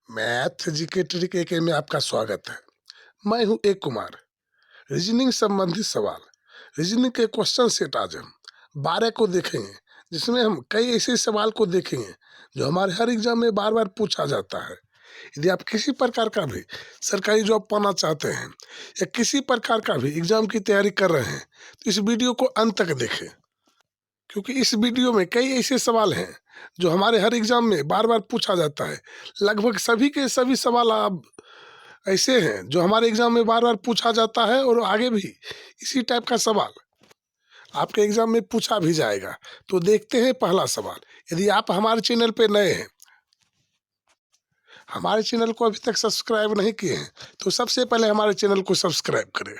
Math GK trick एके में आपका स्वागत है। मैं हूं एक कुमार। रीजनिंग संबंधित सवाल, रीजनिंग के क्वेश्चन सेट आज हम 12 को देखेंगे, जिसमें हम कई ऐसे सवाल को देखेंगे जो हमारे हर एग्जाम में बार बार पूछा जाता है। यदि आप किसी प्रकार का भी सरकारी जॉब पाना चाहते हैं या किसी प्रकार का भी एग्जाम की तैयारी कर रहे हैं तो इस वीडियो को अंत तक देखें, क्योंकि इस वीडियो में कई ऐसे सवाल हैं जो हमारे हर एग्जाम में बार बार पूछा जाता है। लगभग सभी के सभी सवाल आप ऐसे हैं जो हमारे एग्जाम में बार बार पूछा जाता है और आगे भी इसी टाइप का सवाल आपके एग्जाम में पूछा भी जाएगा। तो देखते हैं पहला सवाल। यदि आप हमारे चैनल पे नए हैं, हमारे चैनल को अभी तक सब्सक्राइब नहीं किए हैं, तो सबसे पहले हमारे चैनल को सब्सक्राइब करें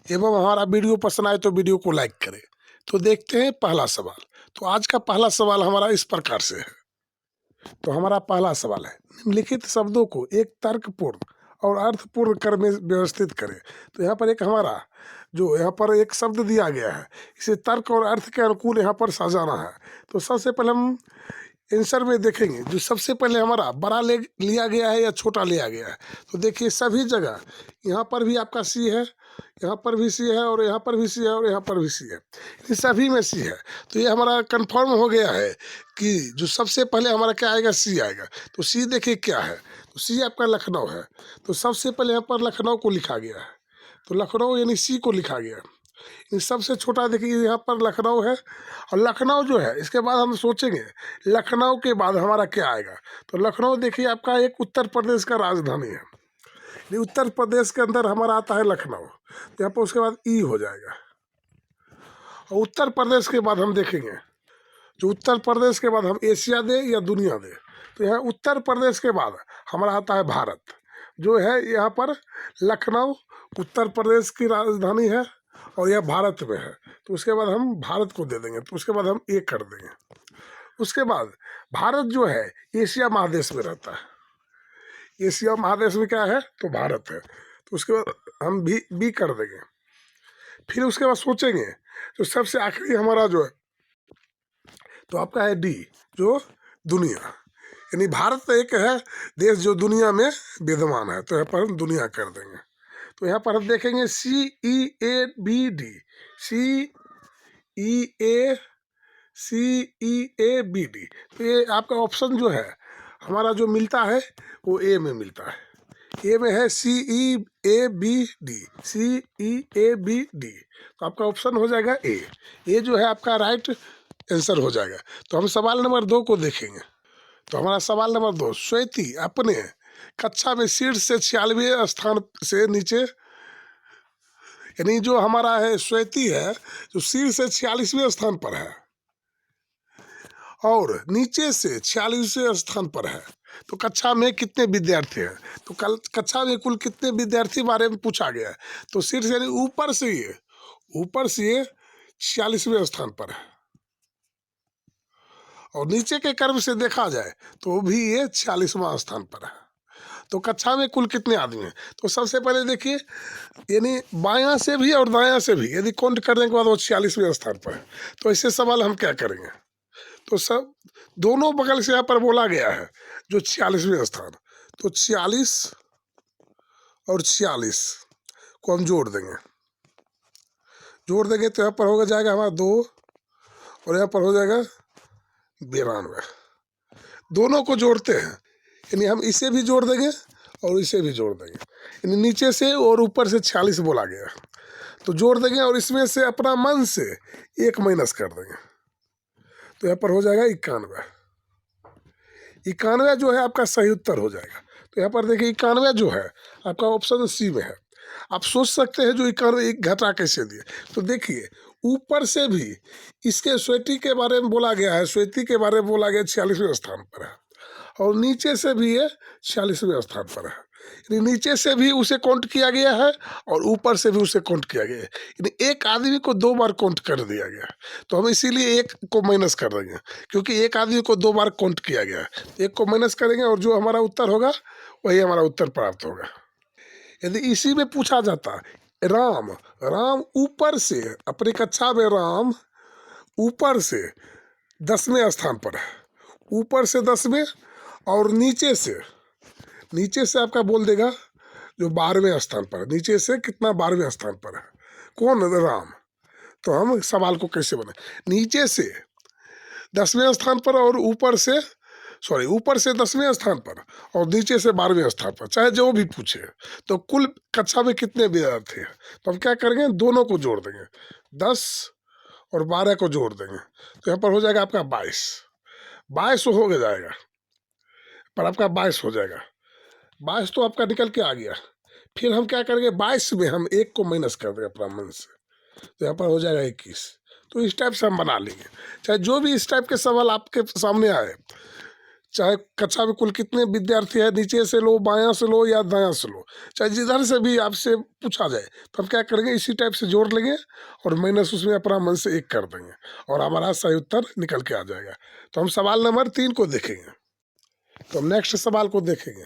एवं हमारा वीडियो पसंद आए तो वीडियो को लाइक करें। तो देखते हैं पहला सवाल। तो आज का पहला सवाल हमारा इस प्रकार से है। तो हमारा पहला सवाल है, निम्नलिखित शब्दों को एक तर्कपूर्ण और अर्थपूर्ण क्रम में व्यवस्थित करें। तो यहाँ पर एक हमारा जो यहाँ पर एक शब्द दिया गया है, इसे तर्क और अर्थ के अनुकूल यहाँ पर सजाना है। तो सबसे पहले हम आंसर में देखेंगे जो सबसे पहले हमारा बड़ा लिया गया है या छोटा लिया गया है। तो देखिए सभी जगह यहाँ पर भी आपका सी है, यहाँ पर भी सी है और यहाँ पर भी सी है और यहाँ पर भी सी है, इन सभी में सी है। तो ये हमारा कंफर्म हो गया है कि जो सबसे पहले हमारा क्या आएगा, सी आएगा। तो सी देखिए क्या है, तो सी आपका लखनऊ है। तो सबसे पहले यहाँ पर लखनऊ को लिखा गया है, तो लखनऊ यानी सी को लिखा गया। इन सबसे छोटा देखिए यहाँ पर लखनऊ है, और लखनऊ जो है इसके बाद हम सोचेंगे लखनऊ के बाद हमारा क्या आएगा। तो लखनऊ देखिए आपका एक उत्तर प्रदेश का राजधानी है। ये उत्तर प्रदेश के अंदर हमारा आता है लखनऊ। तो यहाँ पर उसके बाद ई हो जाएगा। और उत्तर प्रदेश के बाद हम देखेंगे, जो उत्तर प्रदेश के बाद हम एशिया दे या दुनिया दे, तो यहाँ उत्तर प्रदेश के बाद हमारा आता है भारत, जो है यहाँ पर लखनऊ उत्तर प्रदेश की राजधानी है और यह भारत में है। तो उसके बाद हम भारत को दे देंगे, तो उसके बाद हम ए कर देंगे। उसके बाद भारत जो है एशिया महादेश में रहता है। एशिया महादेश में क्या है, तो भारत है। तो उसके बाद हम भी बी कर देंगे। फिर उसके बाद सोचेंगे जो सबसे आखिरी हमारा जो है, तो आपका है डी, जो दुनिया, यानी भारत एक है देश जो दुनिया में विद्यमान है। तो यहाँ पर हम दुनिया कर देंगे। तो यहाँ पर हम देखेंगे सी ई ए बी डी, CEABD। तो ये आपका ऑप्शन जो है हमारा जो मिलता है वो ए में मिलता है। ए में है CEABD। तो आपका ऑप्शन हो जाएगा ए। ये जो है आपका राइट आंसर हो जाएगा। तो हम सवाल नंबर 2 को देखेंगे। तो हमारा सवाल नंबर 2, श्वेती अपने कक्षा में शीर्ष से 46वें स्थान से नीचे, यानी जो हमारा है श्वेती है जो शीर्ष से 46वें स्थान पर है और नीचे से 46वें स्थान पर है। तो कक्षा में कितने विद्यार्थी हैं, तो कक्षा में कुल कितने विद्यार्थी बारे में पूछा गया है। तो शीर्ष यानी ऊपर से ये 46वें स्थान पर है और नीचे के क्रम से देखा जाए तो भी ये 46वां स्थान पर है। तो कक्षा में कुल कितने आदमी हैं, तो सबसे पहले देखिए यानी बायां से भी और दायां से भी यदि काउंट करने के बाद वो 46वें स्थान पर है। तो ऐसे सवाल हम क्या करेंगे, तो सब दोनों बगल से यहाँ पर बोला गया है जो 46वें स्थान, तो 46 और 46 को हम जोड़ देंगे तो यहाँ पर होगा जाएगा हमारा 2 और यहाँ पर हो जाएगा 92। दोनों को जोड़ते हैं, यानी हम इसे भी जोड़ देंगे और इसे भी जोड़ देंगे, यानी नीचे से और ऊपर से 46 बोला गया, तो जोड़ देंगे और इसमें से अपना मन से 1 माइनस कर देंगे। तो यहाँ पर हो जाएगा 91। 91 जो है आपका सही उत्तर हो जाएगा। तो यहाँ पर देखिए 91 जो है आपका ऑप्शन सी में है। आप सोच सकते हैं जो 91 घटा कैसे दिए। तो देखिए ऊपर से भी इसके श्वेती के बारे में बोला गया है, श्वेती के बारे में बोला गया 46वें स्थान पर है और नीचे से भी ये 46वें स्थान पर है, यानी नीचे से भी उसे काउंट किया गया है और ऊपर से भी उसे काउंट किया गया है, यानी एक आदमी को 2 बार काउंट कर दिया गया है। तो हम इसीलिए 1 को माइनस कर देंगे, क्योंकि एक आदमी को 2 बार काउंट किया गया है। 1 को माइनस करेंगे और जो हमारा उत्तर होगा वही हमारा उत्तर प्राप्त होगा। यदि इसी में पूछा जाता राम ऊपर से अपनी कक्षा में राम ऊपर से 10वें स्थान पर है, ऊपर से 10वें और नीचे से नीचे से आपका बोल देगा जो 12वें स्थान पर है। नीचे से कितना 12वें स्थान पर है, कौन? राम। तो हम सवाल को कैसे बने, नीचे से 10वें स्थान पर और ऊपर से ऊपर से 10वें स्थान पर और नीचे से 12वें स्थान पर, चाहे जो भी पूछे। तो कुल कक्षा में कितने विद्यार्थी हैं, तो हम क्या करेंगे, दोनों को जोड़ देंगे, 10 और 12 को जोड़ देंगे, तो यहाँ पर हो जाएगा आपका 22। 22 हो जाएगा, पर आपका 22 हो जाएगा। 22 तो आपका निकल के आ गया। फिर हम क्या करेंगे, 22 में हम 1 को माइनस कर देंगे अपना मन से, तो यहाँ पर हो जाएगा 21। तो इस टाइप से हम बना लेंगे। चाहे जो भी इस टाइप के सवाल आपके सामने आए, चाहे कक्षा में कुल कितने विद्यार्थी है, नीचे से लो, बायां से लो या दायां से लो, चाहे जिधर से भी आपसे पूछा जाए, तो हम क्या करेंगे, इसी टाइप से जोड़ लेंगे और माइनस उसमें अपना मन से 1 कर देंगे और हमारा सही उत्तर निकल के आ जाएगा। तो हम सवाल नंबर 3 को देखेंगे। तो हम नेक्स्ट सवाल को देखेंगे।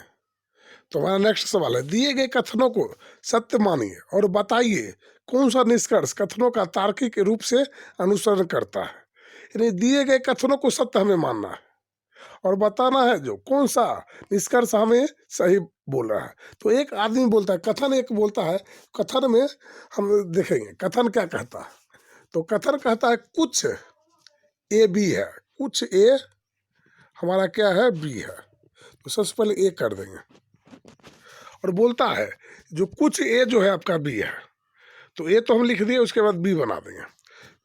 तो हमारा नेक्स्ट सवाल है, दिए गए कथनों को सत्य मानिए और बताइए कौन सा निष्कर्ष कथनों का तार्किक रूप से अनुसरण करता है। यानी दिए गए कथनों को सत्य हमें मानना है और बताना है जो कौन सा निष्कर्ष हमें सही बोल रहा है। तो एक आदमी बोलता है, कथन एक बोलता है, कथन में हम देखेंगे कथन क्या कहता है। तो कथन कहता है कुछ ए बी है, कुछ ए हमारा क्या है, बी है। तो सबसे पहले ए कर देंगे और बोलता है जो कुछ ए जो है आपका बी है, तो ए तो हम लिख दिए, उसके बाद बी बना देंगे।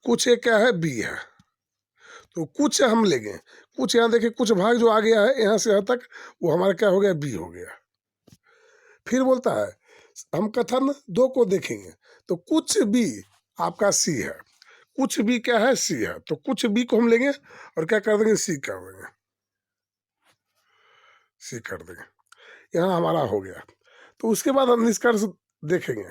कुछ ए क्या है, बी है। तो कुछ हम लेंगे, कुछ यहाँ देखिए, कुछ भाग जो आ गया है यहाँ से यहाँ तक, वो हमारा क्या हो गया, बी हो गया। फिर बोलता है हम कथन 2 को देखेंगे। तो कुछ बी आपका सी है, कुछ बी क्या है, सी है। तो कुछ बी को हम लेंगे और क्या कर देंगे, सी कर देंगे, सी कर देंगे। यहाँ हमारा हो गया। तो उसके बाद हम निष्कर्ष देखेंगे।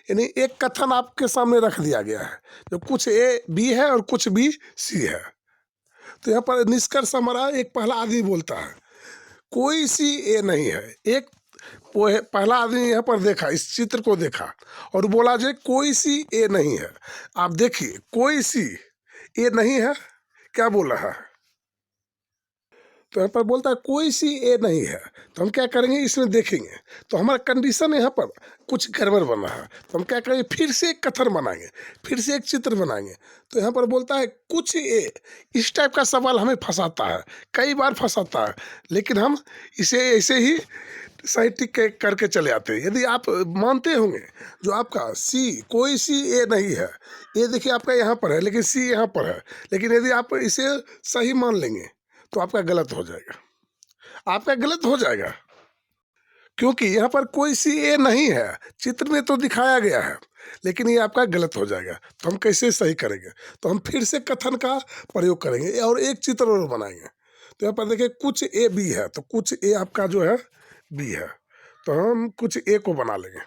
यानी एक कथन आपके सामने रख दिया गया है, जो कुछ ए बी है और कुछ बी सी है। तो यहाँ पर निष्कर्ष हमारा, एक पहला आदमी बोलता है कोई सी ए नहीं है। एक वो है पहला आदमी यहाँ पर देखा, इस चित्र को देखा और बोला जो कोई सी ए नहीं है। आप देखिए कोई सी ए नहीं है, क्या बोल रहा है, तो यहाँ पर बोलता है कोई सी ए नहीं है। तो हम क्या करेंगे, इसमें देखेंगे तो हमारा कंडीशन यहाँ पर कुछ गड़बड़ बना है। तो हम क्या करेंगे, फिर से एक कथन बनाएंगे, फिर से एक चित्र बनाएंगे। तो यहाँ पर बोलता है कुछ ए, इस टाइप का सवाल हमें फंसाता है, कई बार फंसाता है, लेकिन हम इसे ऐसे ही सही टिक करके चले आते हैं। यदि आप मानते होंगे जो आपका सी, कोई सी ए नहीं है, ये देखिए आपका यहाँ पर है लेकिन सी यहाँ पर है, लेकिन यदि आप इसे सही मान लेंगे तो आपका गलत हो जाएगा, आपका गलत हो जाएगा, क्योंकि यहाँ पर कोई सी ए नहीं है, चित्र में तो दिखाया गया है, लेकिन ये आपका गलत हो जाएगा। तो हम कैसे सही करेंगे, तो हम फिर से कथन का प्रयोग करेंगे और एक चित्र और बनाएंगे। तो यहाँ पर देखिए कुछ ए बी है, तो कुछ ए आपका जो है बी है, तो हम कुछ ए को बना लेंगे।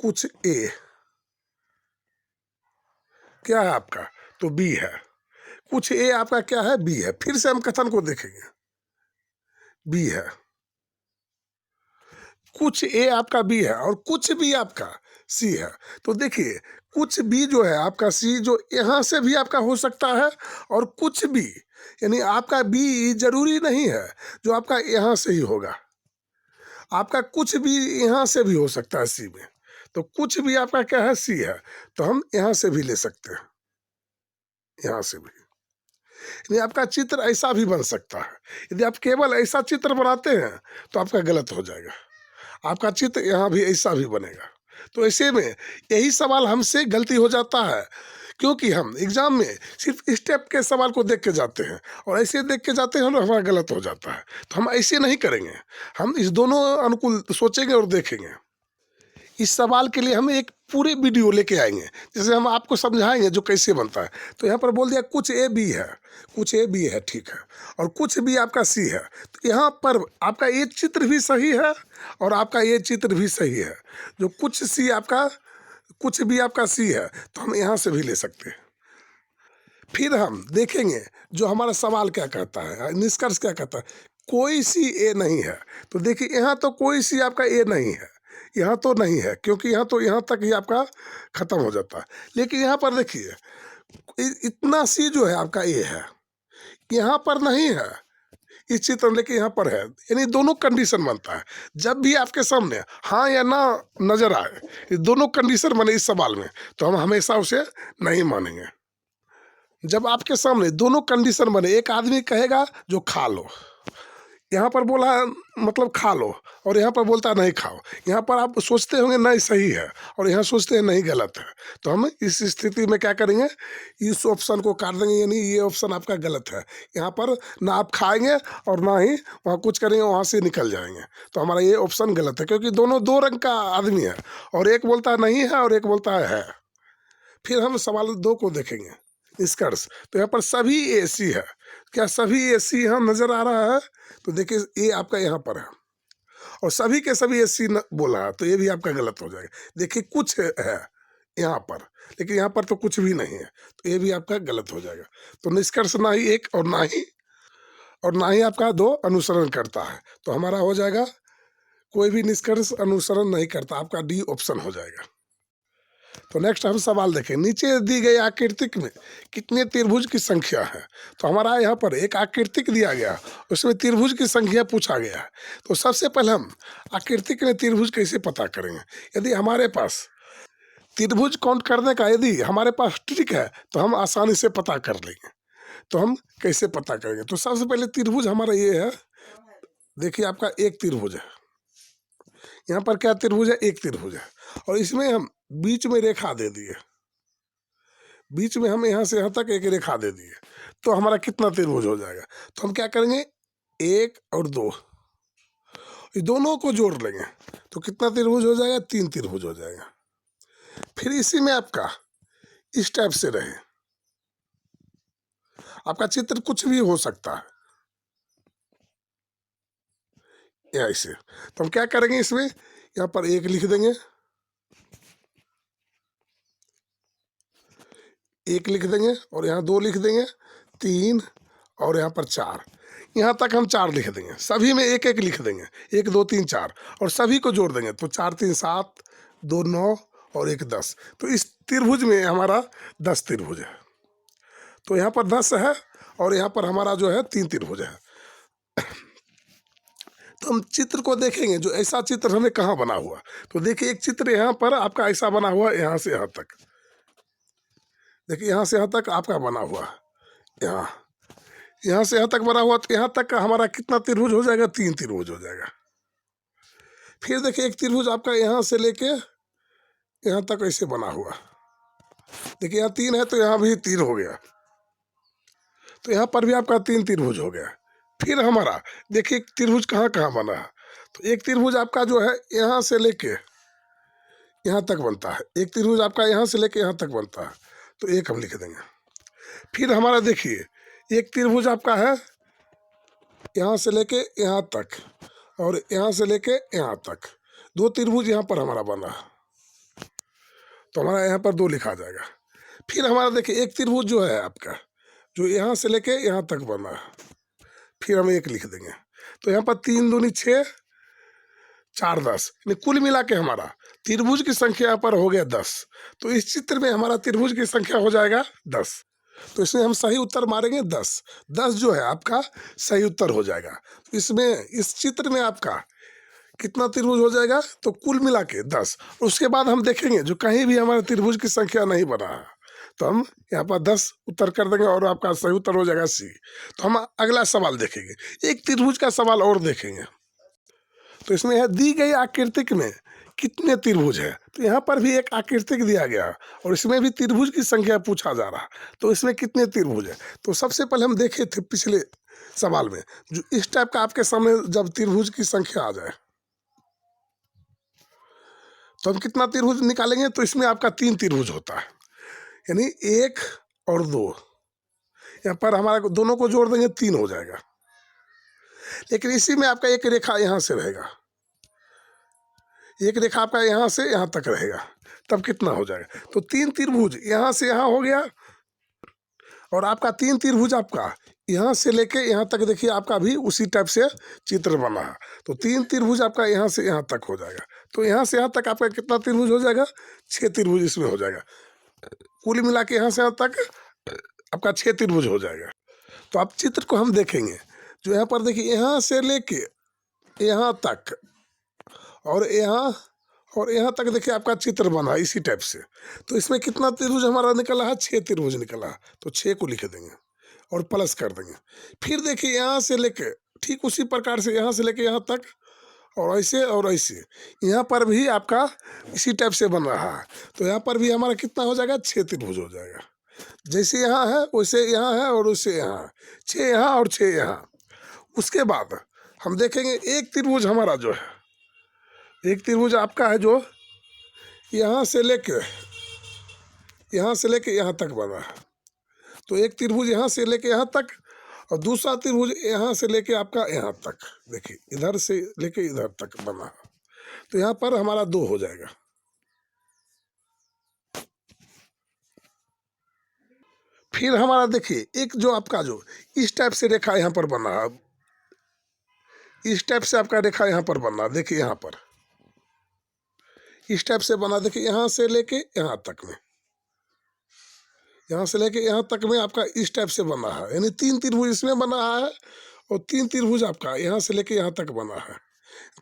कुछ ए क्या है आपका, तो बी है। कुछ ए आपका क्या है, बी है। फिर से हम कथन को देखेंगे, बी है, कुछ ए आपका बी है और कुछ बी आपका सी है। तो देखिए कुछ बी जो है आपका सी, जो यहाँ से भी आपका हो सकता है, और कुछ बी यानी आपका बी जरूरी नहीं है जो आपका यहाँ से ही होगा, आपका कुछ भी यहाँ से भी हो सकता है सी में। तो कुछ भी आपका क्या है, सी है, तो हम यहाँ से भी ले सकते हैं, यहाँ से भी। यानी आपका चित्र ऐसा भी बन सकता है। यदि आप केवल ऐसा चित्र बनाते हैं तो आपका गलत हो जाएगा, आपका चित्र यहाँ भी ऐसा भी बनेगा। तो ऐसे में यही सवाल हमसे गलती हो जाता है, क्योंकि हम एग्जाम में सिर्फ स्टेप के सवाल को देख के जाते हैं और ऐसे देख के जाते हैं तो हमारा गलत हो जाता है। तो हम ऐसे नहीं करेंगे, हम इस दोनों अनुकूल सोचेंगे और देखेंगे। इस सवाल के लिए हम एक पूरे वीडियो लेके आएंगे, जैसे हम आपको समझाएंगे जो कैसे बनता है। तो यहाँ पर बोल दिया कुछ ए बी है, कुछ ए बी है, ठीक है, और कुछ बी आपका सी है। तो यहाँ पर आपका ये चित्र भी सही है और आपका ये चित्र भी सही है। जो कुछ सी आपका, कुछ भी आपका सी है, तो हम यहाँ से भी ले सकते हैं। फिर हम देखेंगे जो हमारा सवाल क्या कहता है, निष्कर्ष क्या कहता है, कोई सी ए नहीं है। तो देखिए यहाँ तो कोई सी आपका ए नहीं है, यहाँ तो नहीं है, क्योंकि यहाँ तो यहाँ तक ही आपका खत्म हो जाता है। लेकिन यहाँ पर देखिए इतना सी जो है आपका ए है, यहाँ पर नहीं है, इस चित्र में लेके यहाँ पर है, यानी दोनों कंडीशन बनता है। जब भी आपके सामने हाँ या ना नजर आए, ये दोनों कंडीशन बने इस सवाल में, तो हम हमेशा उसे नहीं मानेंगे। जब आपके सामने दोनों कंडीशन बने, एक आदमी कहेगा जो खा लो, यहाँ पर बोला मतलब खा लो, और यहाँ पर बोलता है नहीं खाओ। यहाँ पर आप सोचते होंगे नहीं सही है, और यहाँ सोचते हैं नहीं गलत है। तो हम इस स्थिति में क्या करेंगे, इस ऑप्शन को काट देंगे, यानी ये ऑप्शन आपका गलत है। यहाँ पर ना आप खाएंगे और ना ही वहाँ कुछ करेंगे, वहाँ से निकल जाएंगे। तो हमारा ये ऑप्शन गलत है, क्योंकि दोनों दो रंग का आदमी है, और एक बोलता है नहीं है और एक बोलता है। फिर हम सवाल 2 को देखेंगे, निष्कर्ष। तो यहाँ पर सभी एसी है, क्या सभी एसी यहाँ नजर आ रहा है? तो देखिए ये आपका यहाँ पर है, और सभी के सभी एसी बोला है, तो ये भी आपका गलत हो जाएगा। देखिए कुछ है यहाँ पर, लेकिन यहाँ पर तो कुछ भी नहीं है, तो ये भी आपका गलत हो जाएगा। तो निष्कर्ष ना ही एक और ना ही आपका 2 अनुसरण करता है। तो हमारा हो जाएगा कोई भी निष्कर्ष अनुसरण नहीं करता, आपका डी ऑप्शन हो जाएगा। तो नेक्स्ट हम सवाल देखें, नीचे दी गई आकृतिक में कितने त्रिभुज की संख्या है? तो हमारा यहाँ पर एक आकृतिक दिया गया, उसमें त्रिभुज की संख्या पूछा गया है। तो सबसे पहले हम आकृतिक में त्रिभुज कैसे पता करेंगे? यदि हमारे पास त्रिभुज काउंट करने का यदि हमारे पास ट्रिक है, तो हम आसानी से पता कर लेंगे। तो हम कैसे पता करेंगे? तो सबसे पहले त्रिभुज हमारा ये है, देखिए आपका एक त्रिभुज है, यहाँ पर क्या त्रिभुज है? एक त्रिभुज है, और इसमें हम बीच में रेखा दे दिए, बीच में हम यहाँ से यहाँ तक एक रेखा दे दिए, तो हमारा कितना त्रिभुज हो जाएगा? तो हम क्या करेंगे, 1 और 2 ये दोनों को जोड़ लेंगे, तो कितना त्रिभुज हो जाएगा? 3 त्रिभुज हो जाएगा। फिर इसी में आपका इस टाइप से रहे, आपका चित्र कुछ भी हो सकता है या ऐसे। तो हम क्या करेंगे, इसमें यहाँ पर 1 लिख देंगे, 1 लिख देंगे, और यहाँ 2 लिख देंगे, 3, और यहाँ पर 4, यहाँ तक हम 4 लिख देंगे। सभी में 1 लिख देंगे, 1 2 3 4, और सभी को जोड़ देंगे, तो 4 3 7, 2 9 और 1 10। तो इस त्रिभुज में हमारा 10 त्रिभुज है। तो यहाँ पर 10 है, और यहाँ पर हमारा जो है 3 त्रिभुज है। तो हम चित्र को देखेंगे, जो ऐसा चित्र हमें कहाँ बना हुआ। तो देखिए एक चित्र यहाँ पर आपका ऐसा बना हुआ, यहाँ से यहाँ तक, देखिए यहाँ से यहाँ तक आपका बना हुआ, यहाँ से यहाँ तक बना हुआ, तो यहाँ तक का हमारा कितना त्रिभुज हो जाएगा? 3 त्रिभुज हो जाएगा। फिर देखिए एक त्रिभुज आपका यहाँ से लेके यहाँ तक ऐसे बना हुआ, देखिए यहाँ 3 है, तो यहाँ भी 3 हो गया, तो यहाँ पर भी आपका 3 त्रिभुज हो गया। फिर हमारा देखिए त्रिभुज कहाँ कहाँ बना है, तो एक त्रिभुज आपका जो है यहाँ से लेके यहाँ तक बनता है, एक त्रिभुज आपका यहाँ से लेके यहाँ तक बनता है, तो 1 हम लिख देंगे। फिर हमारा देखिए एक त्रिभुज आपका है यहाँ से लेके यहाँ तक, और यहाँ से लेके यहाँ तक, 2 त्रिभुज यहाँ पर हमारा बना, तो हमारा यहाँ पर 2 लिखा जाएगा। फिर हमारा देखिए एक त्रिभुज जो है आपका, जो यहाँ से लेके यहाँ तक बना है, फिर हम 1 लिख देंगे, तो यहाँ पर 3 दूनी 6, 4 10, यानी कुल मिला के हमारा त्रिभुज की संख्या यहाँ पर हो गया 10। तो इस चित्र में हमारा त्रिभुज की संख्या हो जाएगा 10। तो इसमें हम सही उत्तर मारेंगे 10, 10 जो है आपका सही उत्तर हो जाएगा। इसमें इस चित्र में आपका कितना त्रिभुज हो जाएगा? तो कुल मिला के 10। उसके बाद हम देखेंगे जो कहीं भी हमारे त्रिभुज की संख्या नहीं बना है, तो हम यहाँ पर 10 उत्तर कर देंगे, और आपका सही उत्तर हो जाएगा C। तो हम अगला सवाल देखेंगे, एक त्रिभुज का सवाल और देखेंगे। तो इसमें है दी गई आकृतिक में कितने त्रिभुज है? तो यहाँ पर भी एक आकृतिक दिया गया, और इसमें भी त्रिभुज की संख्या पूछा जा रहा, तो इसमें कितने त्रिभुज है? तो सबसे पहले हम देखे थे पिछले सवाल में, जो इस टाइप का आपके सामने जब त्रिभुज की संख्या आ जाए, तो हम कितना त्रिभुज निकालेंगे? तो इसमें आपका 3 त्रिभुज होता है, यानी 1 और 2, यहाँ पर हमारा दोनों को जोड़ देंगे 3 हो जाएगा। लेकिन इसी में आपका एक रेखा यहाँ से रहेगा, एक रेखा आपका यहाँ से यहाँ तक रहेगा, तब कितना हो जाएगा? तो 3 त्रिभुज यहाँ से यहाँ हो गया, और आपका 3 त्रिभुज आपका यहाँ से लेके यहाँ तक, देखिए आपका भी उसी टाइप से चित्र बना है। तो 3 त्रिभुज आपका यहाँ से यहाँ तक हो जाएगा। तो यहाँ से यहाँ तक आपका कितना त्रिभुज हो जाएगा? 6 त्रिभुज इसमें हो जाएगा। कुल मिला के यहाँ से यहाँ तक आपका 6 त्रिभुज हो जाएगा। तो आप चित्र को हम देखेंगे, जो यहाँ पर देखिए यहाँ से लेके यहाँ तक और यहाँ तक देखिए आपका चित्र बना इसी टाइप से। तो इसमें कितना त्रिभुज हमारा निकला है, 6 त्रिभुज निकला है। तो 6 को लिख देंगे और प्लस कर देंगे। फिर देखिए यहाँ से लेके ठीक उसी प्रकार से यहाँ से लेके यहाँ तक और ऐसे यहाँ पर भी आपका इसी टाइप से बन रहा है। तो यहाँ पर भी हमारा कितना हो जाएगा, 6 त्रिभुज हो जाएगा। जैसे यहाँ है वैसे यहाँ है और वैसे यहाँ 6 यहाँ और 6 यहाँ। उसके बाद हम देखेंगे एक त्रिभुज हमारा जो है, एक त्रिभुज आपका है जो यहाँ से लेके यहाँ तक बना है। तो एक त्रिभुज यहाँ से लेके यहाँ तक और दूसरा त्रिभुज यहाँ से लेके आपका यहाँ तक, देखिए इधर से लेके इधर तक बना है। तो यहाँ पर हमारा 2 हो जाएगा। फिर हमारा देखिए एक जो आपका जो इस टाइप से रेखा यहाँ पर बना है, इस टाइप से आपका रेखा यहाँ पर बना, देखिए यहाँ पर इस टाइप से बना। देखिए यहाँ से लेके यहाँ तक में, यहाँ से लेके यहाँ तक में आपका इस टाइप से बना है। यानी 3 त्रिभुज इसमें बना है और 3 त्रिभुज आपका यहाँ से लेके यहाँ तक बना है।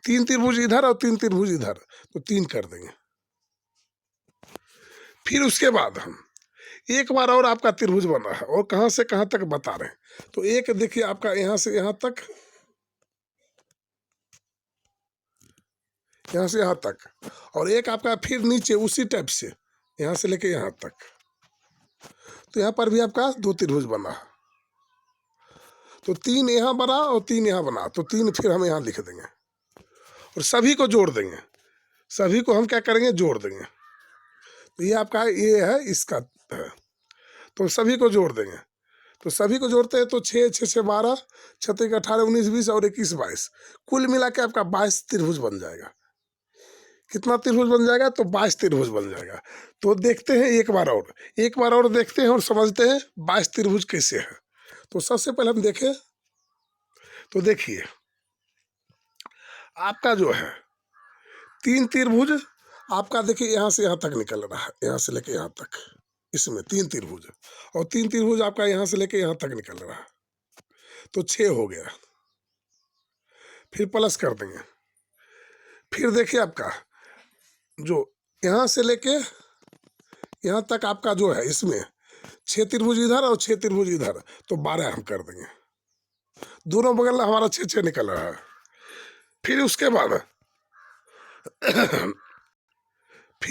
3 त्रिभुज इधर और 3 त्रिभुज इधर, तो 3 कर देंगे। फिर उसके बाद हम एक बार और आपका त्रिभुज बना है और कहाँ से कहाँ तक बता रहे हैं। तो एक देखिए आपका यहाँ से यहाँ तक, यहाँ से यहाँ तक, और एक आपका फिर नीचे उसी टाइप से यहाँ से लेके यहाँ तक। तो यहाँ पर भी आपका 2 त्रिभुज बना। तो 3 यहाँ बना और 3 यहाँ बना, तो 3 फिर हम यहाँ लिख देंगे और सभी को जोड़ देंगे। सभी को हम क्या करेंगे, जोड़ देंगे। तो ये आपका ये है, इसका है, तो सभी को जोड़ देंगे। तो सभी को जोड़ते हैं तो 6 6 6 12, 6 3 18 19 20 और 21 22, कुल मिला के आपका 22 त्रिभुज बन जाएगा। कितना त्रिभुज बन जाएगा, तो 22 त्रिभुज बन जाएगा। तो देखते हैं एक बार और देखते हैं और समझते हैं 22 त्रिभुज कैसे है। तो सबसे पहले हम देखें, तो देखिए आपका जो है 3 त्रिभुज आपका देखिए यहाँ से यहाँ तक निकल रहा है, यहाँ से लेके यहाँ तक, इसमें 3 त्रिभुज और 3 त्रिभुज आपका यहाँ से लेके यहाँ तक निकल रहा है। तो 6 हो गया। फिर प्लस कर देंगे। फिर देखिए आपका जो यहाँ से लेके यहाँ तक आपका जो है, इसमें 6 त्रिभुज इधर और 6 त्रिभुज इधर, तो 12 हम कर देंगे। दोनों बगल हमारा 6 6 निकल रहा है। फिर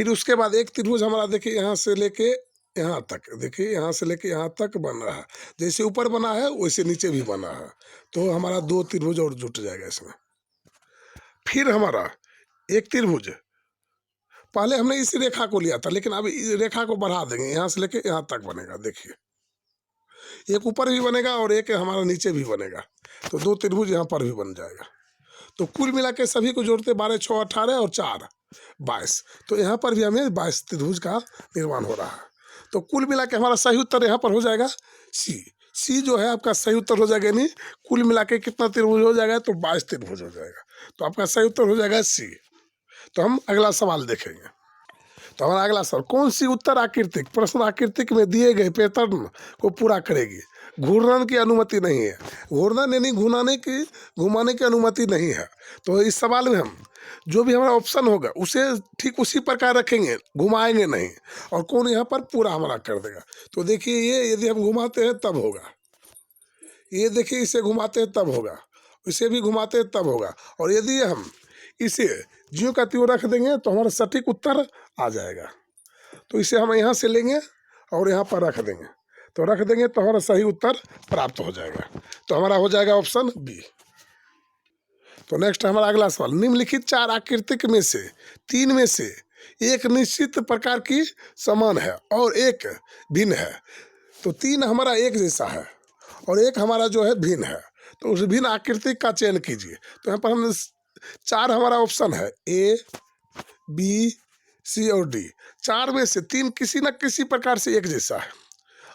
उसके बाद एक त्रिभुज हमारा देखिए यहाँ से लेके यहाँ तक, देखिए यहाँ से लेके यहाँ तक बन रहा है। जैसे ऊपर बना है वैसे नीचे भी बना है। तो हमारा 2 त्रिभुज और जुट जाएगा इसमें। फिर हमारा एक त्रिभुज, पहले हमने इस रेखा को लिया था लेकिन अब इस रेखा को बढ़ा देंगे, यहाँ से लेके यहाँ तक बनेगा। देखिए एक ऊपर भी बनेगा और एक हमारा नीचे भी बनेगा। तो 2 त्रिभुज यहाँ पर भी बन जाएगा। तो कुल मिला के सभी को जोड़ते 12 6 18 और 4 22। तो यहाँ पर भी हमें 22 त्रिभुज का निर्माण हो रहा है। तो कुल मिला के हमारा सही उत्तर यहाँ पर हो जाएगा सी जो है आपका सही उत्तर हो जाएगा। यानी कुल मिला के कितना त्रिभुज हो जाएगा, तो 22 त्रिभुज हो जाएगा। तो आपका सही उत्तर हो जाएगा सी। तो हम अगला सवाल देखेंगे। तो हमारा अगला सवाल, कौन सी उत्तर आकृतिक प्रश्न आकृतिक में दिए गए पैटर्न को पूरा करेगी? घूर्णन की अनुमति नहीं है। घूर्णन यानी घुमाने की अनुमति नहीं है। तो इस सवाल में हम जो भी हमारा ऑप्शन होगा उसे ठीक उसी प्रकार रखेंगे, घुमाएंगे नहीं। और कौन यहाँ पर पूरा हमारा कर देगा? तो देखिए ये यदि हम घुमाते हैं तब होगा, ये देखिए इसे घुमाते हैं तब होगा, इसे भी घुमाते हैं तब होगा। और यदि हम इसे ज्यों का त्यों रख देंगे तो हमारा सटीक उत्तर आ जाएगा। तो इसे हम यहाँ से लेंगे और यहाँ पर रख देंगे, तो रख देंगे तो हमारा सही उत्तर प्राप्त हो जाएगा। तो हमारा हो जाएगा ऑप्शन बी। तो नेक्स्ट हमारा अगला सवाल, निम्नलिखित 4 आकृतिक में से 3 में से एक निश्चित प्रकार की समान है और एक भिन्न है। तो 3 हमारा एक जैसा है और एक हमारा जो है भिन्न है। तो उस भिन्न आकृतिक का चयन कीजिए। तो यहाँ पर हम 4 हमारा ऑप्शन है ए बी सी और डी। 4 में से 3 किसी न किसी प्रकार से एक जैसा है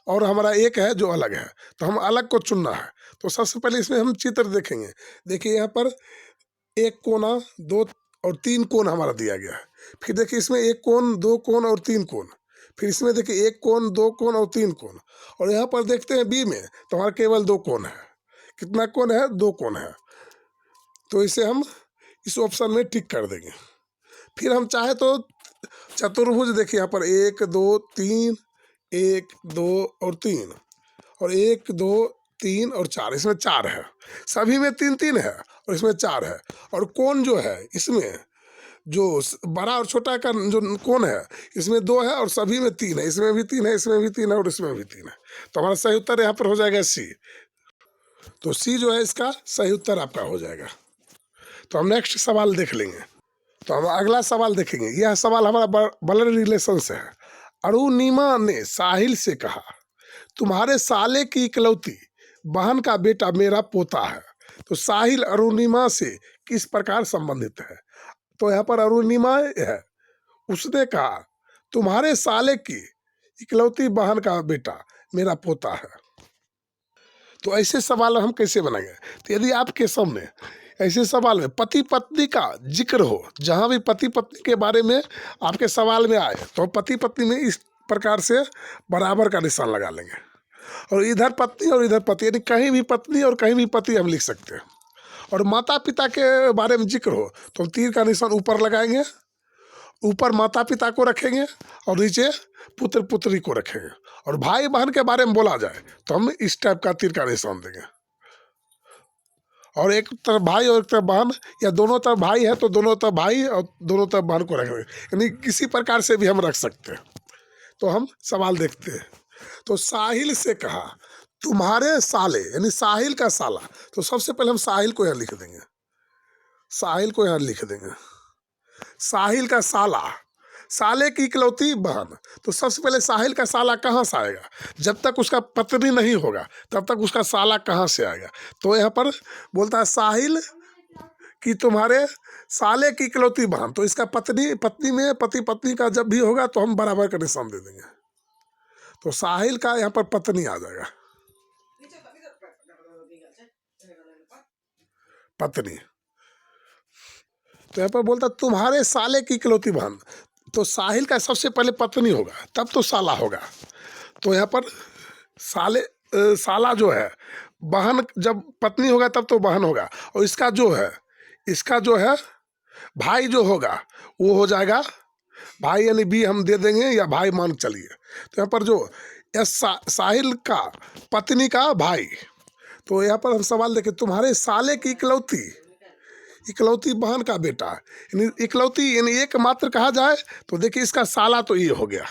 और हमारा एक है जो अलग है। तो हम अलग को चुनना है। तो सबसे पहले इसमें हम चित्र देखेंगे। देखिए यहाँ पर एक कोना 2 और 3 कोण हमारा दिया गया है। फिर देखिए इसमें 1 कोण 2 कोण और 3 कोण। फिर इसमें देखिए 1 कोण 2 कोण और 3 कोण। और यहाँ पर देखते हैं बी में तो हमारा केवल 2 कोण है, कितना कोण है, 2 कोण है। तो इसे हम इस ऑप्शन में टिक कर देंगे। फिर हम चाहे तो चतुर्भुज देखिए यहाँ पर 1 2 3, 1 2 और 3, और 1 2 3 और 4, इसमें 4 है, सभी में 3 3 है और इसमें 4 है। और कोण जो है इसमें जो बड़ा और छोटा का जो कोण है इसमें 2 है और सभी में 3 है, इसमें भी 3 है, इसमें भी 3 है और इसमें भी 3 है। तो हमारा सही उत्तर यहाँ पर हो जाएगा सी। तो सी जो है इसका सही उत्तर आपका हो जाएगा। तो हम नेक्स्ट सवाल देख लेंगे। तो हम अगला सवाल देखेंगे। यह सवाल हमारा ब्लड रिलेशन से है। अरुणिमा ने साहिल से कहा, तुम्हारे साले की इकलौती बहन का बेटा मेरा पोता है। तो साहिल अरुणिमा से किस प्रकार संबंधित है? तो यहाँ पर अरुणिमा है, उसने कहा तुम्हारे साले की इकलौती बहन का बेटा मेरा पोता है। तो ऐसे सवाल हम कैसे बनाएंगे? तो यदि आपके सामने ऐसे सवाल में पति पत्नी का जिक्र हो, जहाँ भी पति पत्नी के बारे में आपके सवाल में आए, तो पति पत्नी में इस प्रकार से बराबर का निशान लगा लेंगे। और इधर पत्नी और इधर पति, यानी कहीं भी पत्नी और कहीं भी पति हम लिख सकते हैं। और माता पिता के बारे में जिक्र हो तो हम तीर का निशान ऊपर लगाएंगे, ऊपर माता पिता को रखेंगे और नीचे पुत्र पुत्री को रखेंगे। और भाई बहन के बारे में बोला जाए तो हम इस टाइप का तीर का निशान देंगे। और एक तरफ भाई और एक तरफ बहन, या दोनों तरफ भाई है तो दोनों तरफ भाई और दोनों तरफ बहन को रखेंगे, यानी किसी प्रकार से भी हम रख सकते हैं। तो हम सवाल देखते हैं। तो साहिल से कहा तुम्हारे साले, यानी साहिल का साला। तो सबसे पहले हम साहिल को यहाँ लिख देंगे, साहिल को यहाँ लिख देंगे। साहिल का साला, साले की इकलौती बहन। तो सबसे पहले साहिल का साला कहाँ से आएगा? जब तक उसका पत्नी नहीं होगा तब तक उसका साला कहाँ से आएगा? तो यहाँ पर बोलता है साहिल कि तुम्हारे साले की इकलौती बहन। तो इसका पत्नी में पति पत्नी का जब भी होगा तो हम बराबर का निशान दे देंगे। तो साहिल का यहाँ पर पत्नी आ जाएगा, पत्नी। तो यहाँ पर बोलता तुम्हारे साले की इकलौती बहन। तो साहिल का सबसे पहले पत्नी होगा तब तो साला होगा। तो यहाँ पर साला जो है, बहन जब पत्नी होगा तब तो बहन होगा। और इसका जो है भाई जो होगा वो हो जाएगा भाई, यानी बी हम दे देंगे या भाई मान चलिए। तो यहाँ पर जो साहिल का पत्नी का भाई। तो यहाँ पर हम सवाल देखें तुम्हारे साले की इकलौती बहन का बेटा, यानी इकलौती यानी एकमात्र कहा जाए तो देखिए इसका साला तो ये हो गया,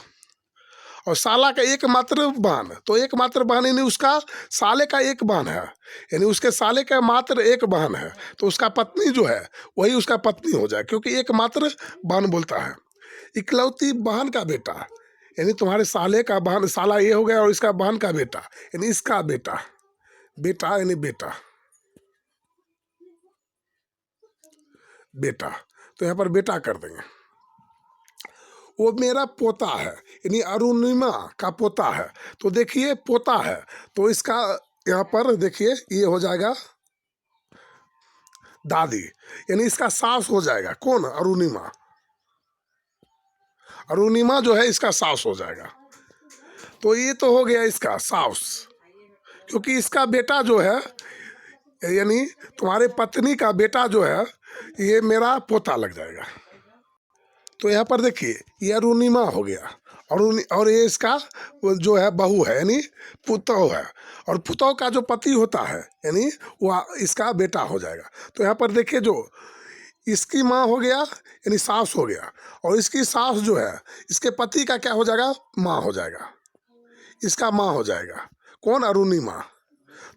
और साला का एकमात्र बहन। तो एकमात्र बहन यानी उसका साले का एक बहन है, यानी उसके साले का मात्र एक बहन है। तो उसका पत्नी जो है वही उसका पत्नी हो जाए, क्योंकि एकमात्र बहन बोलता है। इकलौती बहन का बेटा यानी तुम्हारे साले का बहन, साला ये हो गया, और इसका बहन का बेटा यानी इसका बेटा, बेटा यानी बेटा। तो यहाँ पर बेटा कर देंगे। वो मेरा पोता है, यानी अरुणिमा का पोता है। तो देखिए पोता है तो इसका यहाँ पर देखिए ये हो जाएगा दादी, यानी इसका सास हो जाएगा। कौन? अरुणिमा। अरुणिमा जो है इसका सास हो जाएगा। तो ये तो हो गया इसका सास, क्योंकि इसका बेटा जो है यानी तुम्हारे पत्नी का बेटा जो है ये मेरा पोता लग जाएगा। तो यहाँ पर देखिए ये अरुणिमा हो गया, और ये इसका जो है बहू है, यानी पुतौ है। और पुतौ का जो पति होता है यानी वह इसका बेटा हो जाएगा। तो यहाँ पर देखिए जो इसकी माँ हो गया यानी सास हो गया, और इसकी सास जो है इसके पति का क्या हो जाएगा? माँ हो जाएगा, इसका माँ हो जाएगा। कौन? अरुणिमा।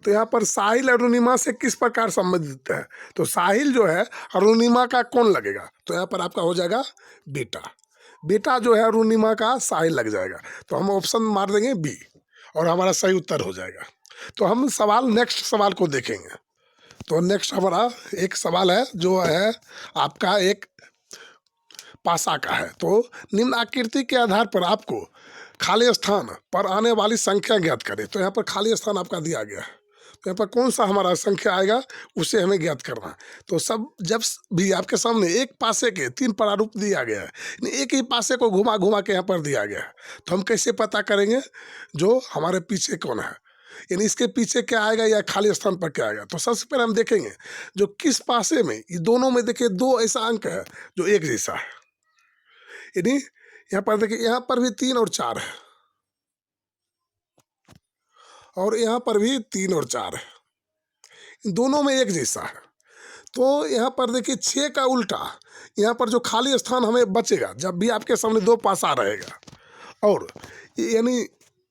तो यहाँ पर साहिल अरुणिमा से किस प्रकार संबंधित है? तो साहिल जो है अरुणिमा का कौन लगेगा? तो यहाँ पर आपका हो जाएगा बेटा। बेटा जो है अरुणिमा का साहिल लग जाएगा। तो हम ऑप्शन मार देंगे बी और हमारा सही उत्तर हो जाएगा। तो हम नेक्स्ट सवाल को देखेंगे। तो नेक्स्ट हमारा एक सवाल है जो है आपका एक पासा का है। तो निम्न आकृति के आधार पर आपको खाली स्थान पर आने वाली संख्या ज्ञात करें। तो यहाँ पर खाली स्थान आपका दिया गया है, तो यहाँ पर कौन सा हमारा संख्या आएगा उसे हमें ज्ञात करना है। तो जब भी आपके सामने एक पासे के 3 प्रारूप दिया गया है, एक ही पासे को घुमा घुमा के यहाँ पर दिया गया है, तो हम कैसे पता करेंगे जो हमारे पीछे कौन है? यानी इसके पीछे क्या आएगा या खाली स्थान पर क्या आएगा। तो सबसे पहले हम देखेंगे जो किस पासे में, ये दोनों में देखिए दो ऐसा अंक है जो एक जैसा है। यानी यहाँ पर देखिए, यहाँ पर भी 3 और 4 है और यहाँ पर भी 3 और 4 है, इन दोनों में एक जैसा है। तो यहाँ पर देखिए 6 का उल्टा, यहाँ पर जो खाली स्थान हमें बचेगा जब भी आपके सामने 2 पासा रहेगा, और यानी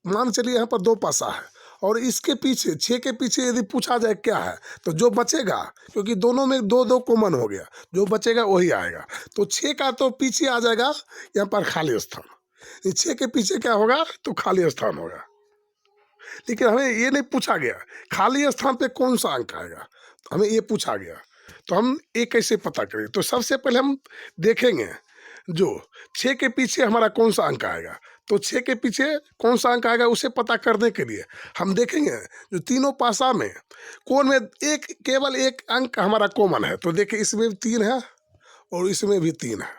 मान चलिए यहाँ पर 2 पासा है और इसके पीछे 6 के पीछे यदि पूछा जाए क्या है, तो जो बचेगा, क्योंकि दोनों में 2-2 कॉमन हो गया, जो बचेगा वही आएगा। तो 6 का तो पीछे आ जाएगा यहाँ पर खाली स्थान, 6 के पीछे क्या होगा तो खाली स्थान होगा। लेकिन हमें ये नहीं पूछा गया खाली स्थान पे कौन सा अंक आएगा, तो हमें ये पूछा गया। तो हम ये कैसे पता करें, तो सबसे पहले हम देखेंगे जो 6 के पीछे हमारा कौन सा अंक आएगा। तो 6 के पीछे कौन सा अंक आएगा उसे पता करने के लिए हम देखेंगे जो तीनों पासा में कौन में केवल एक अंक हमारा कॉमन है। तो देखिए इसमें भी 3 है और इसमें भी 3 है,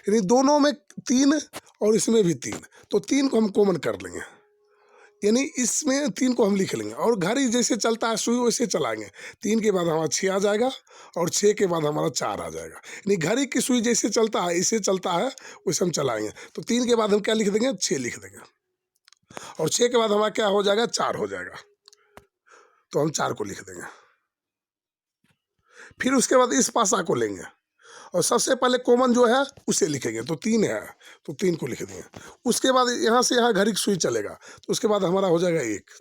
यानी दोनों में 3 और इसमें भी 3, तो 3 को हम कॉमन कर लेंगे, यानी इसमें 3 को हम लिख लेंगे और घड़ी जैसे चलता है सुई वैसे चलाएंगे। 3 के बाद हमारा 6 आ जाएगा और 6 के बाद हमारा 4 आ जाएगा, यानी घड़ी की सुई जैसे चलता है इसे चलता है वैसे हम चलाएंगे। तो 3 के बाद हम क्या लिख देंगे, 6 लिख देंगे और 6 के बाद हमारा क्या हो जाएगा, 4 हो जाएगा, तो हम 4 को लिख देंगे। फिर उसके बाद इस पासा को लेंगे और सबसे पहले कॉमन जो है उसे लिखेंगे। तो 3 है तो 3 को लिख देंगे। उसके बाद यहाँ से यहाँ घड़ी की सुई चलेगा, तो उसके बाद हमारा हो जाएगा 1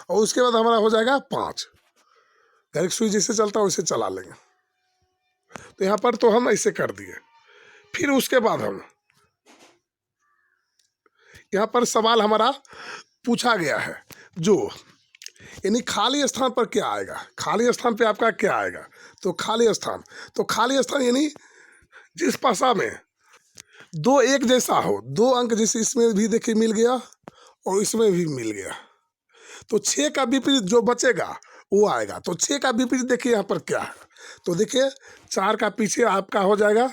और उसके बाद हमारा हो जाएगा 5। घड़ी की सुई जैसे चलता है वैसे चला लेंगे। तो यहाँ पर तो हम ऐसे कर दिए। फिर उसके बाद हम यहाँ पर सवाल हमारा पूछा गया है जो, यानी खाली स्थान पर क्या आएगा, खाली स्थान पे आपका क्या आएगा। तो खाली स्थान यानी जिस पासा में 2 एक जैसा हो, 2 अंक जैसे इसमें भी देखिए मिल गया और इसमें भी मिल गया, तो 6 का विपरीत जो बचेगा वो आएगा। तो 6 का विपरीत देखिए यहाँ पर क्या है, तो देखिए 4 का पीछे आपका हो जाएगा,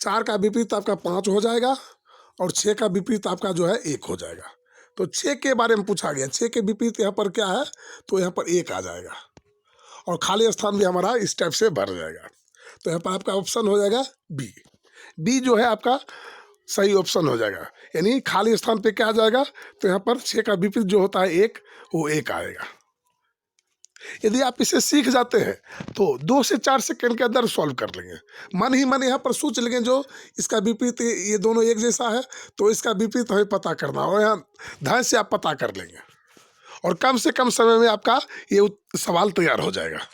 4 का विपरीत आपका 5 हो जाएगा और 6 का विपरीत आपका जो है 1 हो जाएगा। तो 6 के बारे में पूछा गया, 6 के विपरीत यहाँ पर क्या है, तो यहाँ पर 1 आ जाएगा और खाली स्थान भी हमारा इस टाइप से भर जाएगा। तो यहाँ पर आपका ऑप्शन हो जाएगा बी जो है आपका सही ऑप्शन हो जाएगा, यानी खाली स्थान पे क्या आ जाएगा, तो यहाँ पर 6 का विपरीत जो होता है 1, वो 1 आएगा। यदि आप इसे सीख जाते हैं तो 2 से 4 सेकंड के अंदर सॉल्व कर लेंगे। मन ही मन यहाँ पर सोच लेंगे जो इसका विपरीत, ये दोनों एक जैसा है तो इसका विपरीत हमें पता करना, और यहाँ ध्यान से आप पता कर लेंगे और कम से कम समय में आपका ये सवाल तैयार हो जाएगा।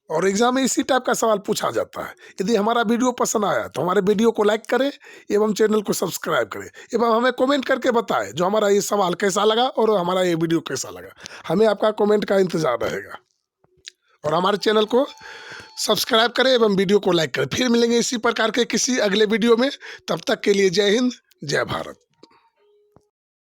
और एग्जाम में इसी टाइप का सवाल पूछा जाता है। यदि हमारा वीडियो पसंद आया तो हमारे वीडियो को लाइक करें एवं चैनल को सब्सक्राइब करें एवं हमें कमेंट करके बताएं जो हमारा ये सवाल कैसा लगा और हमारा ये वीडियो कैसा लगा। हमें आपका कमेंट का इंतज़ार रहेगा और हमारे चैनल को सब्सक्राइब करें एवं वीडियो को लाइक करें। फिर मिलेंगे इसी प्रकार के किसी अगले वीडियो में, तब तक के लिए जय हिंद, जय भारत।